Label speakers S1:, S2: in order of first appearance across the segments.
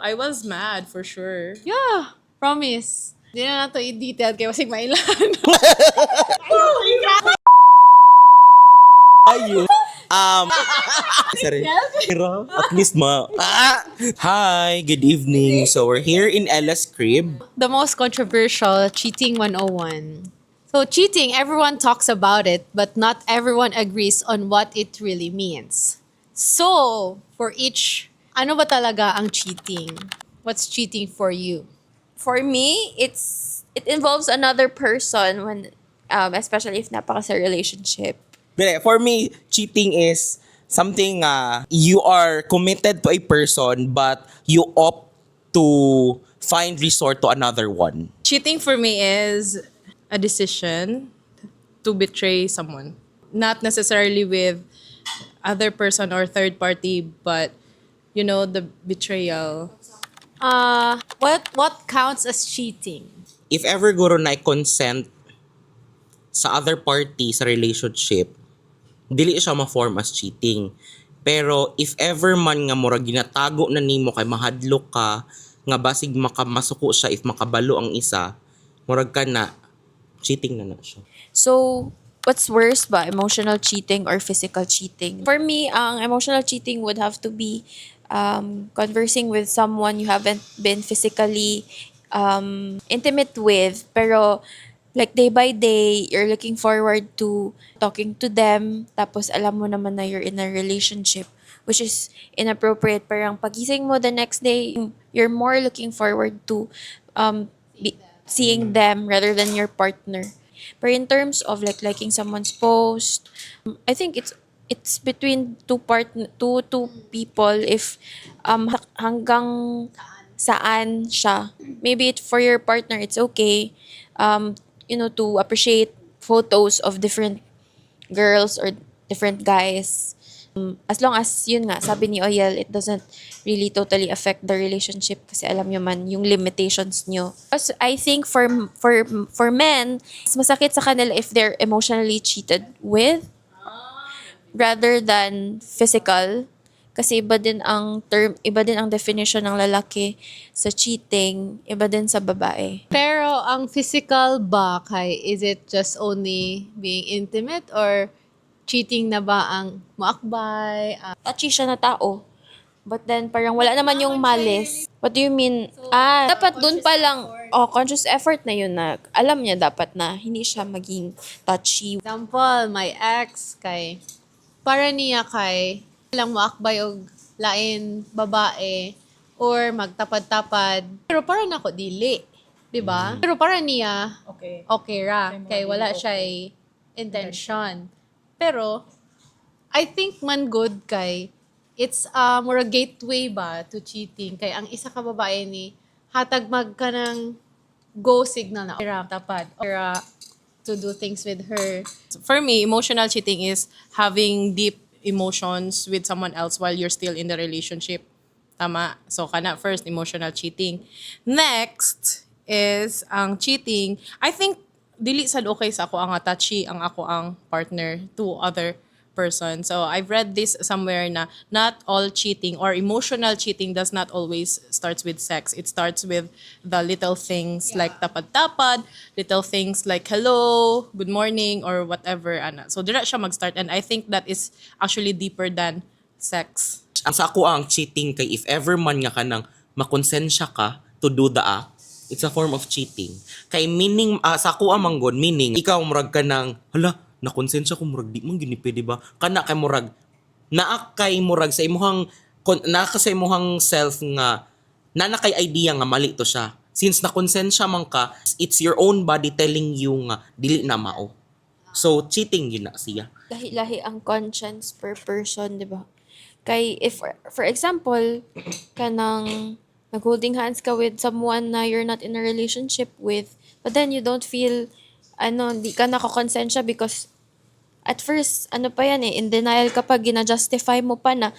S1: I was mad for sure.
S2: Yeah, promise. Di na nato i-detail kay wasig mailan.
S3: Ayun. Sorry. Pero at least Hi, good evening. So we're here in Ella's crib.
S2: The most controversial cheating 101. So cheating, everyone talks about it, but not everyone agrees on what it really means. So, for each, ano ba talaga ang cheating? What's cheating for you?
S4: For me, it involves another person when especially if napaka sa relationship.
S3: But for me, cheating is something you are committed to a person but you opt to find resort to another one.
S1: Cheating for me is a decision to betray someone. Not necessarily with other person or third party, but the betrayal.
S2: What counts as cheating?
S3: If ever guro na consent sa other party sa relationship, dili siya ma-form as cheating. Pero if ever man nga mura ginatago na nimo kay mahadlok ka nga basig makamasuko siya if makabalo ang isa, murag ka na cheating na siya.
S4: So, what's worse ba? Emotional cheating or physical cheating? For me, ang emotional cheating would have to be conversing with someone you haven't been physically intimate with, pero like day by day, you're looking forward to talking to them, tapos alam mo naman na you're in a relationship, which is inappropriate. Parang pagising mo the next day, you're more looking forward to seeing them rather than your partner. But in terms of like liking someone's post, I think it's between two people if hanggang saan siya. Maybe for your partner it's okay to appreciate photos of different girls or different guys. As long as yun nga sabi ni Oyel, it doesn't really totally affect the relationship kasi alam nyo man yung limitations nyo. Because I think for men, mas masakit sa kanila if they're emotionally cheated with rather than physical. Kasi iba din ang definition ng lalaki sa cheating, iba din sa babae.
S2: Pero ang physical ba is it just only being intimate or cheating na ba ang maakbay?
S4: Touchy siya na tao. But then, parang wala naman yung malice. What do you mean? Dapat dun pa lang, conscious effort na yun na, alam niya dapat na hindi siya maging touchy.
S2: Example, my ex para niya lang maakbay og lain babae or magtapad-tapad. Pero para nako dili, 'di ba? Pero para niya okay ra kay wala siya intention. Pero I think man good it's mura gateway ba to cheating kay ang isa ka babae ni hatag ka ng go signal na tapad or to do things with her.
S1: For me, emotional cheating is having deep emotions with someone else while you're still in the relationship. Tama. So, kana first, emotional cheating. Next is ang cheating. I think, dili sad okay sa ako ang touchy ang ako ang partner to other person. So, I've read this somewhere na not all cheating or emotional cheating does not always starts with sex. It starts with the little things like tapad-tapad, little things like hello, good morning, or whatever. So, dira siya mag-start. And I think that is actually deeper than sex.
S3: Ang sa ako ang cheating kay if ever man nga kanang makonsensya ka to do the act, it's a form of cheating. Kay meaning, sa ako ang manggod, meaning, ikaw murag ka ng, nakonsensya ko murag di man gini pwede ba kana kay murag naa kay murag sa imuhang sa imuhang self nga na kay idea nga mali to siya since nakonsensya man ka, it's your own body telling you nga dili na mao, so cheating yun na siya.
S4: Lahi-lahi ang conscience per person, di ba? Kay if for example kanang nag-holding hands ka with someone na you're not in a relationship with, but then you don't feel di ka nakakonsensya because at first, in denial kapag gina-justify mo pa na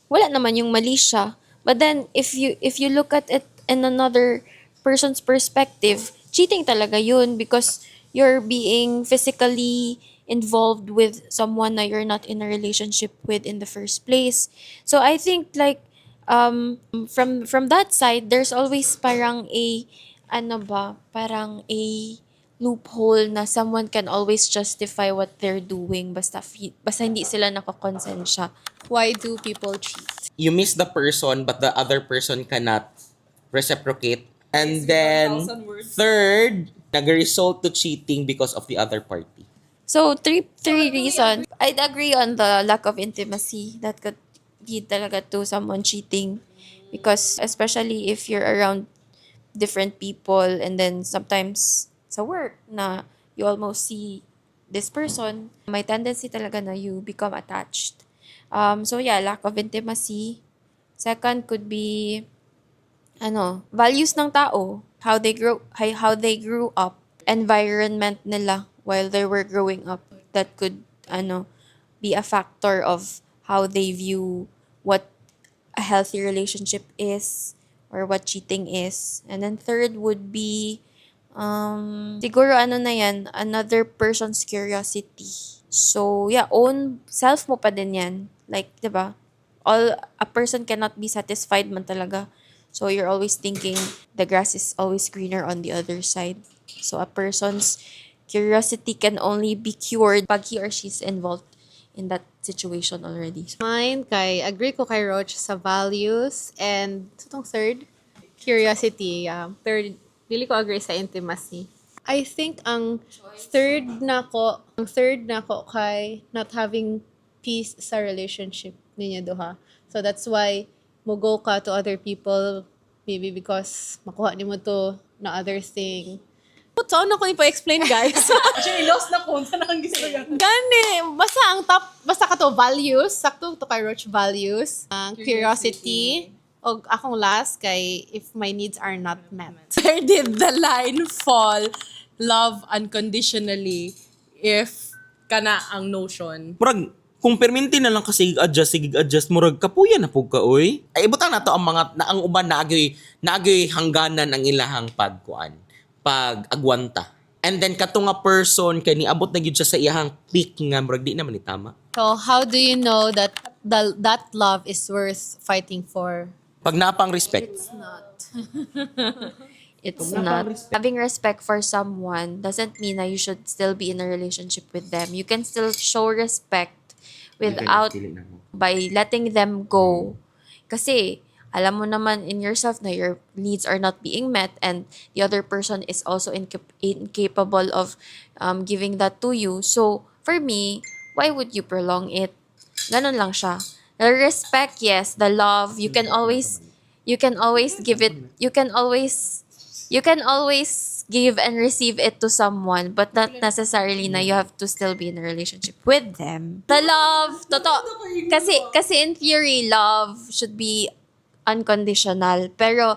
S4: wala naman yung mali siya. But then, if you look at it in another person's perspective, cheating talaga yun because you're being physically involved with someone na you're not in a relationship with in the first place. So, I think from that side, there's always parang a loophole na someone can always justify what they're doing basta hindi sila nakakonsensya.
S2: Why do people cheat?
S3: You miss the person but the other person cannot reciprocate. And then, third, nag-result to cheating because of the other party.
S4: So, three reasons. I'd agree on the lack of intimacy that could lead talaga to someone cheating. Because especially if you're around different people and then sometimes sa work na you almost see this person, may tendency talaga na you become attached. So yeah, lack of intimacy. Second could be values ng tao, how they grew up, environment nila while they were growing up, that could be a factor of how they view what a healthy relationship is or what cheating is. And then third would be siguro na yan, another person's curiosity. So yeah, own self mo pa din yan. Like, 'di ba? A person cannot be satisfied man talaga. So you're always thinking the grass is always greener on the other side. So a person's curiosity can only be cured pag he or she's involved in that situation already.
S2: Mine, agree ko kay Roach sa values. And itong third, curiosity. Third, really ko agree sa intimacy. I think ang third na ko kay not having peace sa relationship ninyo duha. So that's why mo go ka to other people, maybe because makuha ni mo to na other thing.
S1: Saan ako ipa-explain, guys? Actually, lost na ko. Saan ang gusto yan?
S2: Gani, basta ka to values, sakto to kay Roach values, curiosity, o akong last kay if my needs are not met.
S1: Where did the line fall? Love unconditionally if kana ang notion.
S3: Murag, kung perminti na lang kasi sig-adjust, murag kapuya na po ka, oy. Ay, ibutan na to ang uban naagoy hangganan ang ilahang pag-agwanta. And then, kato nga person, kay niabot na gyud siya sa iyahang peak nga, murag di naman itama.
S2: So how do you know that that love is worth fighting for?
S3: Pag napang respect.
S4: It's not. Having respect for someone doesn't mean that you should still be in a relationship with them. You can still show respect without by letting them go. Kasi alam mo naman in yourself na your needs are not being met and the other person is also incapable of giving that to you. So, for me, why would you prolong it? Ganon lang siya. The respect, yes. The love, you can always give it. You can always give and receive it to someone, but not necessarily na you have to still be in a relationship with them. The love, kasi in theory, love should be unconditional. Pero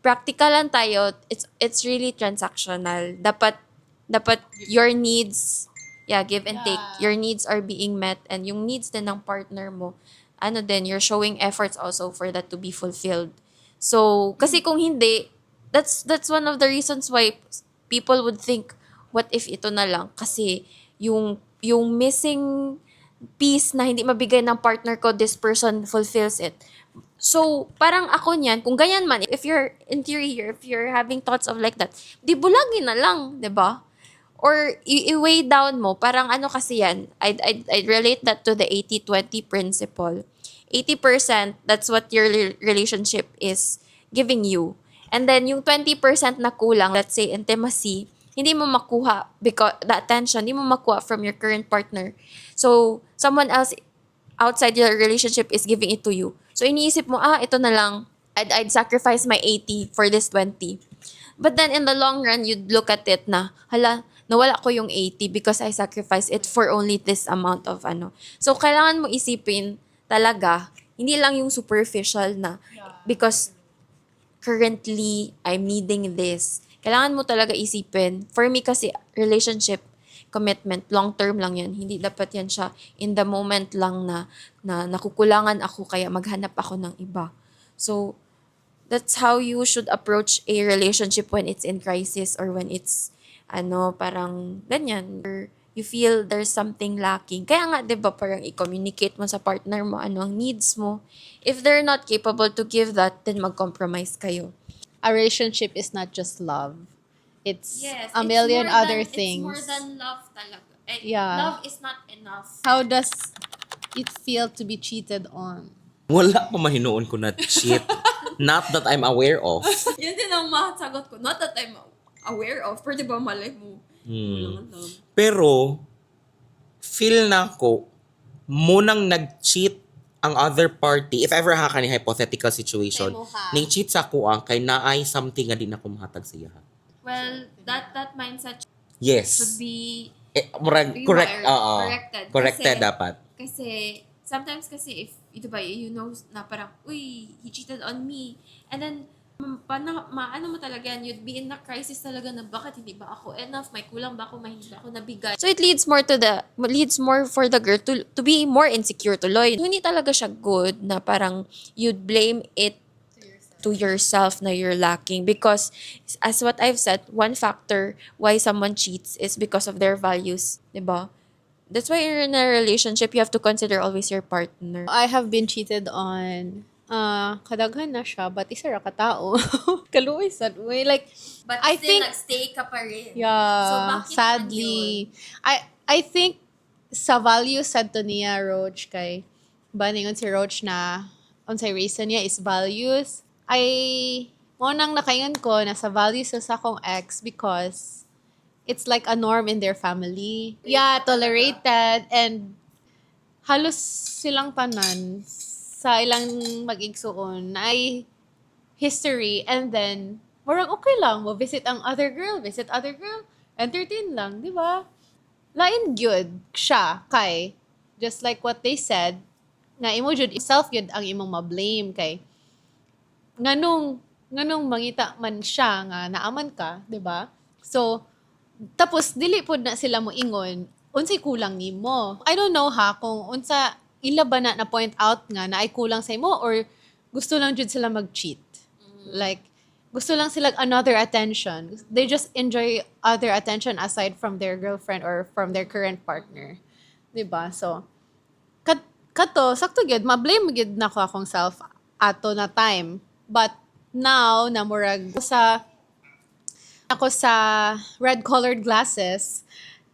S4: practical lang tayo, it's really transactional. Dapat your needs, give and take. Your needs are being met and yung needs din ng partner mo, you're showing efforts also for that to be fulfilled. So, kasi kung hindi, that's one of the reasons why people would think, what if ito na lang? Kasi yung missing piece na hindi mabigay ng partner ko, this person fulfills it. So, parang ako niyan, kung ganyan man, if you're in theory here, if you're having thoughts of like that, di bulagin na lang, di ba? Or i-weigh down mo, parang kasi yan, I'd relate that to the 80-20 principle. 80%, that's what your relationship is giving you. And then, yung 20% na kulang, let's say intimacy, hindi mo makuha because the attention, hindi mo makuha from your current partner. So, someone else outside your relationship is giving it to you. So, iniisip mo, ito na lang, I'd sacrifice my 80 for this 20. But then, in the long run, you'd look at it na, nawala ko yung 80 because I sacrificed it for only this amount of So, kailangan mo isipin talaga, hindi lang yung superficial na, because currently, I'm needing this. Kailangan mo talaga isipin. For me kasi, relationship, commitment, long-term lang yan. Hindi dapat yan siya in the moment lang na nakukulangan ako kaya maghanap ako ng iba. So, that's how you should approach a relationship when it's in crisis or when it's, parang ganyan. you feel there's something lacking. Kaya nga, di ba, parang i-communicate mo sa partner mo ano ang needs mo. If they're not capable to give that, then mag-compromise kayo.
S2: A relationship is not just love. It's a million other things.
S4: It's more than love talaga.
S2: Yeah.
S4: Love is not enough.
S2: How does it feel to be cheated on?
S3: Wala pa mahinuon ko na cheat. Not that I'm aware of.
S4: Yun din ang masagot ko. Not that I'm aware of. Pero di ba malay mo?
S3: Pero, feel na ko, munang nag-cheat ang other party, if ever ha ka ni hypothetical situation, ning cheat sa kuang kay naay something nga di na kumahatag siya.
S4: Well, that mindset
S3: Yes.
S4: should be
S3: Correct. Corrected
S4: Kasi-
S3: dapat.
S4: Kasi, sometimes kasi if, ito ba, you know na parang, uy, he cheated on me. And then, maano mo talaga yan, you'd be in a crisis talaga na bakit hindi ba ako enough, may kulang ba ako, may hindi ba ako nabigay. So it leads more for the girl to be more insecure tuloy. Hindi talaga siya good na parang you'd blame it to yourself na you're lacking because as what I've said, one factor why someone cheats is because of their values, 'di ba? That's why you're in a relationship, you have to consider always your partner.
S2: I have been cheated on. Kadaghan na siya, but isa ra ka tao. Kaluoy sad way. Like,
S4: But
S2: I think,
S4: nagstay ka pa rin.
S2: yeah,
S4: So, bakit
S2: sadly. I think sa value sad to niya, Roach, kay baningon si Roach na unsay reason niya is values. Mo nang nakaingon ko na sa values sa akong ex because it's like a norm in their family. Yeah, tolerated. And halos silang tanan sa ilang mag-igsuon na ay history. And then, murag okay lang. Mo visit other girl, entertain lang, di ba? Lain gyud siya kay, just like what they said, nga imo jud self gyud ang imong ma-blame kay nganong mangita man siya nga naaman ka, di ba? So, tapos dili pod na sila mo ingon unsay kulang nimo. I don't know ha kung unsa ila ba na point out nga na ay kulang sa imo or gusto lang jud sila mag-cheat. Like gusto lang sila another attention. They just enjoy other attention aside from their girlfriend or from their current partner. 'Di ba? So kato sakto gyud ma-blame gyud nako akong self ato na time. But now na murag ako sa red-colored glasses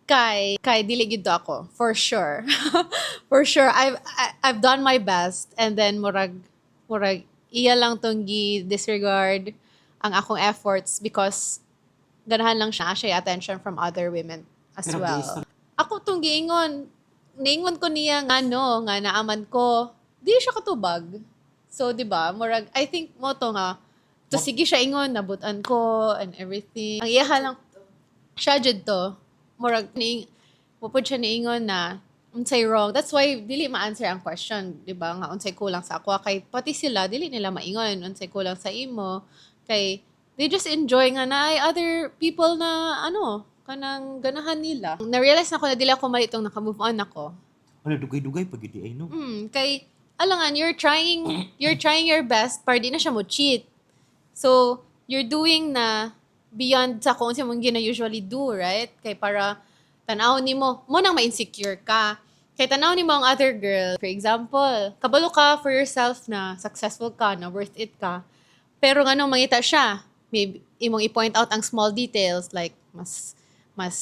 S2: kay dili gid ako for sure. For sure I've done my best and then murag iya lang tong disregard ang akong efforts because ganahan lang siya attention from other women as well. Ako tong niingon ko niya nga naaman ko di siya katubag. So di ba murag I think mo to nga to sige siya ingon nabutan ko and everything. Ang iyaha lang siya jud to murag pupud siya niingon na unsay wrong. That's why dili ma-answer ang question, di ba? Nga unsay kulang sa ako kay pati sila dili nila maingon unsay kulang sa imo kay they just enjoy nga na ay other people na kanang ganahan nila. Na-realize na ko na dili ako mali itong naka-move on ako.
S3: Ano dugay-dugay pag iti ay no.
S2: Kay alangan you're trying your best para di na siya mo cheat. So, you're doing na beyond sa kung mong gina usually do, right? Kay para tanaw nimo mo nang ma-insecure ka. Kay tanaw nimo ang other girl, for example, kabalo ka for yourself na successful ka, na worth it ka. Pero nganong mangita siya, maybe imong i-point out ang small details like mas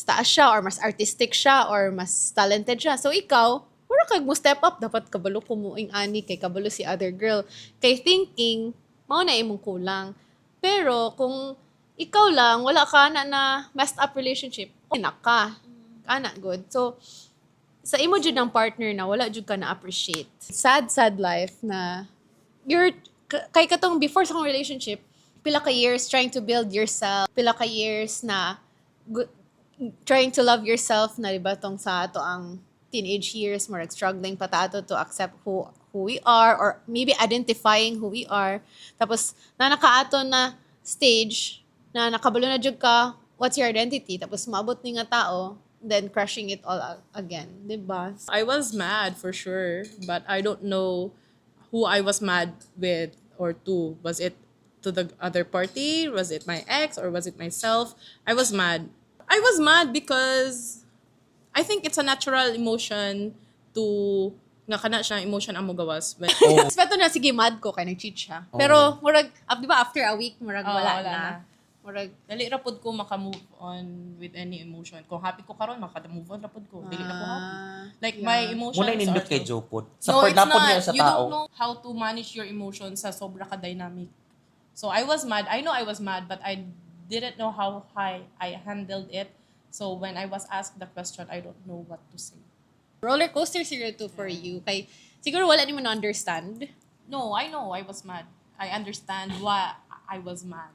S2: taas siya or mas artistic siya or mas talented siya. So ikaw, wala kag mo step up, dapat kabalo ko mo ani kay kabalo si other girl. Kay thinking, mao na imong kulang. Pero kung ikaw lang, wala ka na messed up relationship, okay na ka. Ana good. So, sa imo jud ng partner na wala jud ka na appreciate. Sad life na kay katong before sa kong relationship, pila ka years trying to build yourself, pila ka years na trying to love yourself na diba tong sa ato ang teenage years, more struggling pa ta ato to accept who we are or maybe identifying who we are. Tapos na nakaato na stage na nakabalo na jud ka what's your identity, tapos maabot ni nga tao, then crushing it all again, diba?
S1: I was mad for sure, but I don't know who I was mad with or to. Was it to the other party? Was it my ex or was it myself? I was mad. I was mad because I think it's a natural emotion to nga kana siya emotion ang mugawas. But
S2: Respeto na, sige, mad ko, kaya nag-cheat siya. Pero, murag, di ba, after a week, murag wala na. Murag,
S1: dali ra pud ko maka-move on with any emotion. Kung happy ko karon maka-move on ra pud ko. Dili na ko happy. Like my emotions
S3: Muna inindot
S1: are
S3: kay
S1: so-
S3: Joe pod.
S1: No,
S3: Sa
S1: it's
S3: napod
S1: not.
S3: niya sa
S1: You
S3: tao.
S1: don't know how to manage your emotions sa sobra ka dynamic. So I was mad. I know I was mad, but I didn't know how I handled it. So when I was asked the question, I don't know what to say.
S2: roller coaster zero to for you. Kay, siguro wala ni mo na-understand.
S1: No, I know I was mad. I understand why I was mad.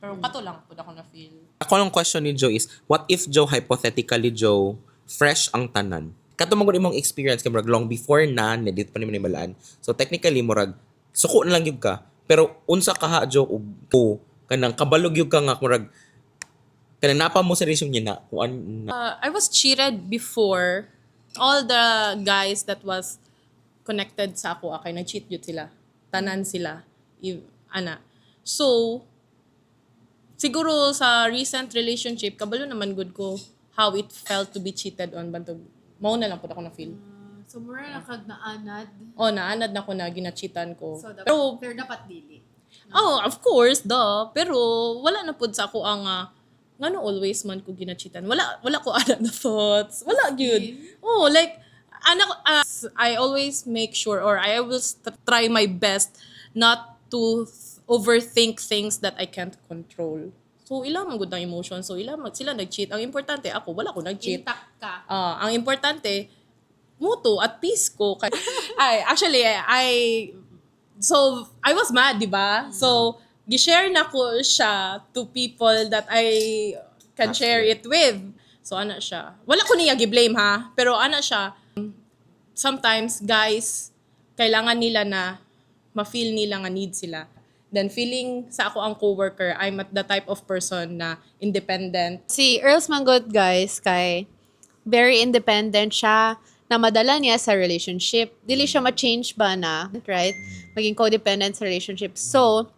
S1: Pero kato lang pud ako na feel.
S3: Ako lang question ni Joe is, what if Joe, hypothetically Joe, fresh ang tanan? Kato magod imong experience kay murag long before na, nedit pa ni balaan. So technically murag suko na lang gyud ka. Pero unsa ka ha Joe ug ko kanang kabalog gyud ka nga murag kanang napa mo sa resume niya na kung
S1: I was cheated before. All the guys that was connected sa ako, akay nag-cheat yun sila. Tanan sila. So, siguro sa recent relationship, kabalo naman good ko how it felt to be cheated on. Bantog, mao na lang po ako na-feel.
S2: So, mura na kag naanad.
S1: Naanad na ko na ginacheatan ko.
S2: So,
S1: Pero,
S2: dapat dili.
S1: of course, Pero, wala na po sa ako ang ngano always man ko ginacheatan. Wala ko ana na thoughts. Wala gyud. Like I always make sure or I will try my best not to overthink things that I can't control. So ila man gud ang emotion. So sila nag-cheat. Ang importante ako wala ko nag-cheat.
S2: Intact ka.
S1: Ang importante muto at peace ko. So I was mad, di ba? So gi-share na ko siya to people that I can share it with. So, ana siya. Wala ko niya gi-blame ha, pero ana siya. Sometimes, guys, kailangan nila na ma-feel nila nga need sila. Then, feeling sa ako ang coworker, I'm at the type of person na independent.
S2: Si Earls Manggot, guys, kay very independent siya na madala niya sa relationship. Dili siya ma-change ba na, right? Maging codependent sa relationship. So,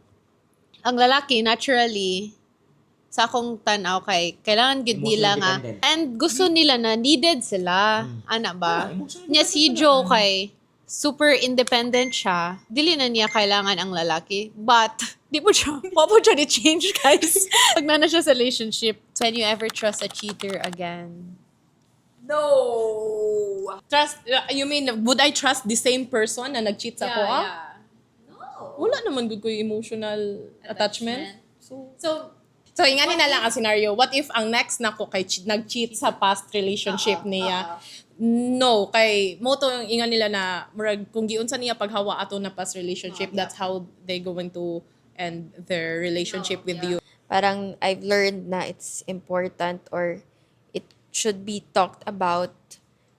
S2: ang lalaki, naturally, sa akong tanaw kay, kailangan gud nila nga.
S3: Independent.
S2: And gusto nila na needed sila. Ana ba? Niya si Joe kay, super independent siya. Dili na niya kailangan ang lalaki. But, di po siya ni-change, guys. Pag na siya sa relationship. Can you ever trust a cheater again?
S1: No! Trust, you mean, would I trust the same person na nag-cheat sa ako? Wala naman good ko yung emotional attachment. So ingani na lang ang scenario. What if ang next na ko kay nag-cheat sa past relationship niya? No, kay mo to yung ingan nila na murag kung giunsa niya paghawa ato na past relationship, that's how they going to end their relationship with you.
S4: Parang I've learned na it's important or it should be talked about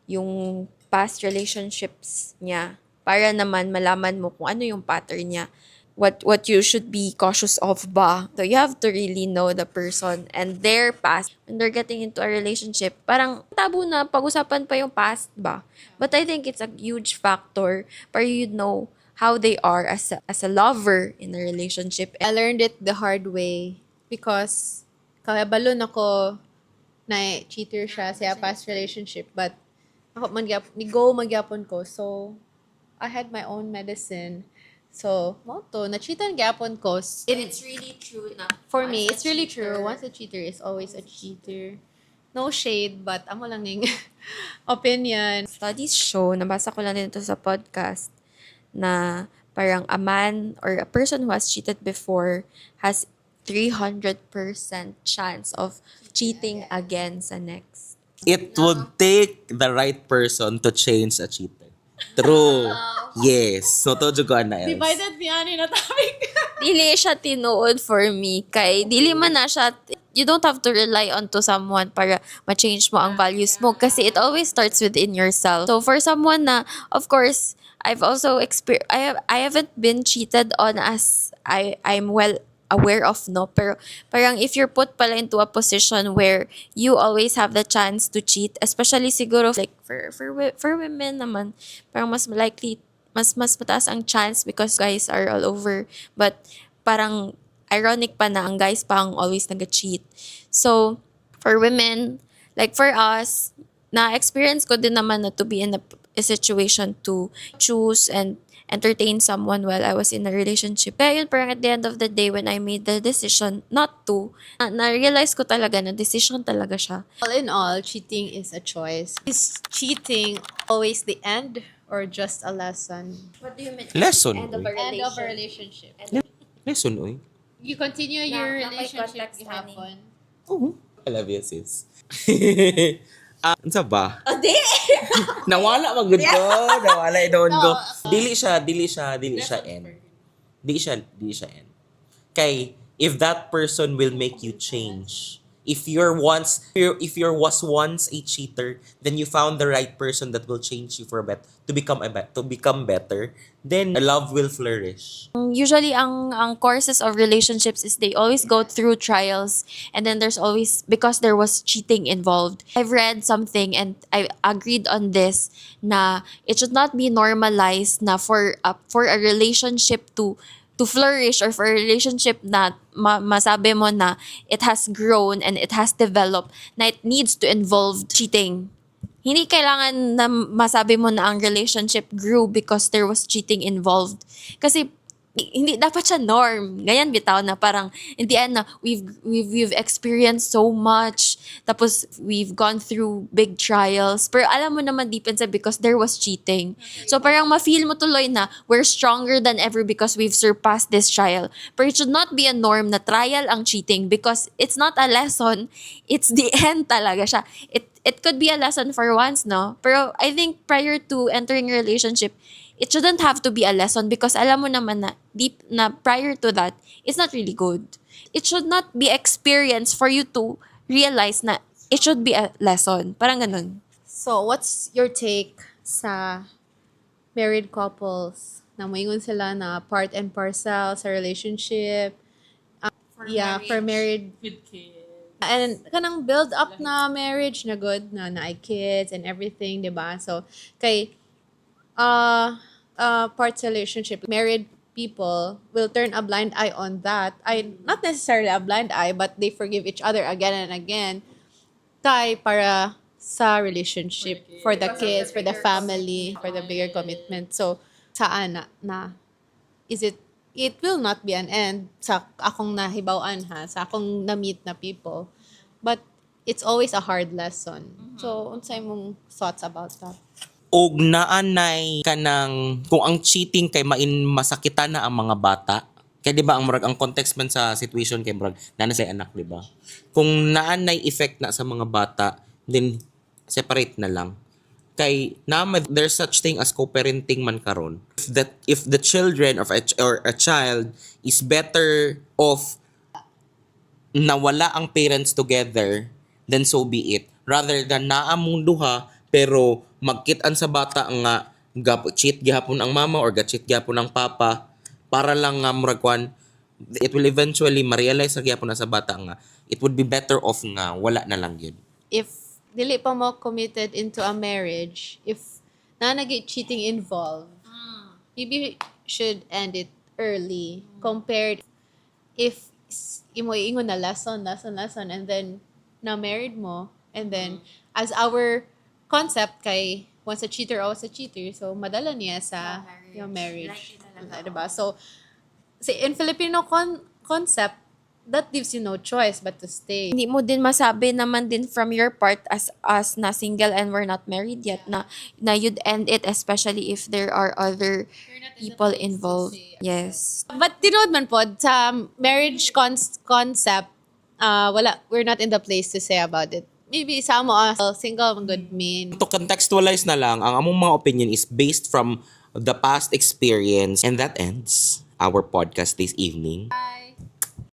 S4: yung past relationships niya para naman malaman mo kung ano yung pattern niya. What you should be cautious of ba. So you have to really know the person and their past. When they're getting into a relationship, parang tabu na pag-usapan pa yung past ba. But I think it's a huge factor para you know how they are as a lover in a relationship.
S2: I learned it the hard way because kabalon ako na cheater siya sa past relationship but ako magyapon ko. So I had my own medicine. So, moto, na-cheatan gyapon ko.
S4: It's really true na.
S2: For me, it's really true. Once a cheater is always a cheater. No shade, but amo lang ning opinion.
S4: Studies show, nabasa ko lang din ito sa podcast, na parang a man or a person who has cheated before has 300% chance of cheating again sa next.
S3: It would take the right person to change a cheater. True. Yes. So, to ko na else.
S2: Divided biyani na topic.
S4: Dili siya tinuod for me. Kay, dili man na siya, you don't have to rely onto someone para ma-change mo ang values mo. Kasi it always starts within yourself. So, for someone na, of course, I've also I haven't been cheated on as I'm well aware of, no, pero parang if you're put pala into a position where you always have the chance to cheat, especially siguro like for women naman, parang mas likely mas mataas ang chance because guys are all over, but parang ironic pa na ang guys pa ang always nag-cheat. So for women, like for us, na-experience ko din naman na to be in a situation to choose and entertain someone while I was in a relationship. Kaya yun, parang at the end of the day, when I made the decision not to, na-realize ko talaga na decision talaga siya.
S2: All in all, cheating is a choice. Is cheating always the end or just a lesson?
S4: What do you mean?
S3: Lesson,
S4: End of
S3: oy.
S4: a
S2: End of a
S4: relationship.
S2: relationship.
S3: Lesson, oy.
S2: You continue your
S4: Na may
S2: relationship
S4: context
S2: gihapon.
S3: Oo. I love you, sis. Unsa ba?
S4: Oh, di!
S3: Nawala magud ko. Nawala doon ko.
S2: No.
S3: Dili siya end. Dili siya end. Kay if that person will make you change. If you're was once a cheater, then you found the right person that will change you for to become better, then love will flourish.
S4: Usually, ang courses of relationships is they always go through trials, and then there's always, because there was cheating involved. I've read something and I agreed on this na it should not be normalized na for a relationship to flourish, or for a relationship na masabi mo na it has grown and it has developed, na it needs to involve cheating. Hindi kailangan na masabi mo na ang relationship grew because there was cheating involved. Kasi hindi dapat siya norm. Ganyan bitaw na parang in the end na we've experienced so much. Tapos we've gone through big trials. Pero alam mo naman deep inside because there was cheating. So parang ma-feel mo tuloy na we're stronger than ever because we've surpassed this trial. Pero it should not be a norm na trial ang cheating because it's not a lesson. It's the end talaga siya. It could be a lesson for once, no? Pero I think prior to entering a relationship, it shouldn't have to be a lesson because alam mo naman na deep na prior to that, it's not really good. It should not be experience for you to realize na it should be a lesson. Parang ganun.
S2: So, what's your take sa married couples na moingon sila na part and parcel sa relationship? For married
S1: With kids.
S2: and kanang build up na marriage na good na ay kids and everything, 'di ba? So, kay parts relationship, married people will turn a blind eye on that. Not necessarily a blind eye, but they forgive each other again and again. Para sa relationship, for the kids, for the family, for the bigger commitment. So, saan na it will not be an end sa akong nahibawan sa akong na-meet na people. But it's always a hard lesson. So, unsay mong thoughts about that?
S3: Og naanay kanang kung ang cheating kay masakitan na ang mga bata. Kaya di ba ang context man sa situation kay murag nana say anak, di ba? Kung naanay effect na sa mga bata, then separate na lang. Kay there's such thing as co-parenting man karon. If the children of or a child is better off nawala ang parents together, then so be it. Rather than naamong duha pero magkit-an sa bata nga cheat gihapon ang mama or cheat gihapon ang papa para lang nga murag it will eventually ma-realize sa gihapon na sa bata nga it would be better off nga wala na lang yun.
S2: If dili pa mo committed into a marriage, if na cheating involved, maybe should end it early compared if imo ingon na lesson and then na married mo and then as our concept kay once a cheater, always a cheater. So, madala niya sa yung marriage. Diba? So, in Filipino concept, that gives you no choice but to stay.
S4: Hindi mo din masabi naman din from your part as us na single and we're not married yet na you'd end it, especially if there are other people involved. Yes.
S2: But tinood man po, sa marriage concept, we're not in the place to say about it. Maybe sa mo, single, good mean.
S3: To contextualize na lang, ang among mga opinion is based from the past experience. And that ends our podcast this evening.
S2: Bye!